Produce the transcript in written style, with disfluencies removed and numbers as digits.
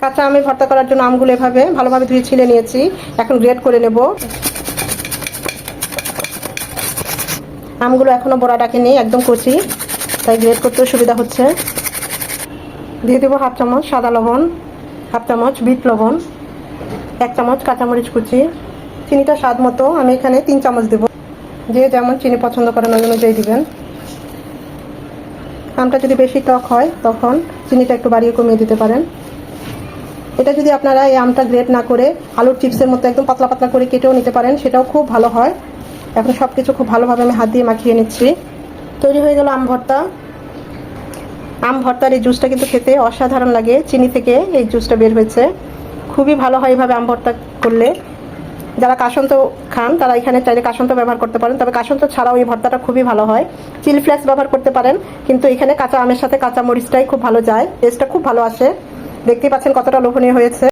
কাঁচা আমের ভর্তা করার জন্য আমগুলো এভাবে ভালোভাবে ধুয়ে ছিলে নিয়েছি। এখন গ্রেট করে নেব। আমগুলো এখনও বড়া ডাকেনি, একদম কচি, তাই গ্রেট করতেও সুবিধা হচ্ছে। দিয়ে দেবো হাফ চামচ সাদা লবণ, হাফ চামচ বিট লবণ, 1 চামচ কাঁচামরিচ কুচি, চিনিটা স্বাদ মতো, আমি এখানে 3 চামচ দেবো। যে যেমন চিনি পছন্দ করেন ওই অনুযায়ী দিবেন। আমটা যদি বেশি টক হয় তখন চিনিটা একটু বাড়িয়ে কমিয়ে দিতে পারেন। এটা যদি আপনারা এই আমটা গ্রেট না করে আলুর চিপসের মতো একদম পাতলা পাতলা করে কেটেও নিতে পারেন, সেটাও খুব ভালো হয়। এখন সব কিছু খুব ভালোভাবে আমি হাত দিয়ে মাখিয়ে নিচ্ছি। তৈরি হয়ে গেল আম ভর্তা। আম ভর্তার এই জুসটা কিন্তু খেতে অসাধারণ লাগে। চিনি থেকে এই জুসটা বের হয়েছে, খুবই ভালো হয় এইভাবে আম ভর্তা করলে। যারা কাসন্ত খান তারা এখানে চাইলে কাসন্ত ব্যবহার করতে পারেন, তবে কাসন্ত ছাড়াও এই ভর্তাটা খুবই ভালো হয়। চিলি ফ্লেক্স ব্যবহার করতে পারেন, কিন্তু এখানে কাঁচা আমের সাথে কাঁচা মরিচটাই খুব ভালো যায়, টেস্টটা খুব ভালো আসে। দেখতেই পাচ্ছেন কতটা লোভনীয় হয়েছে।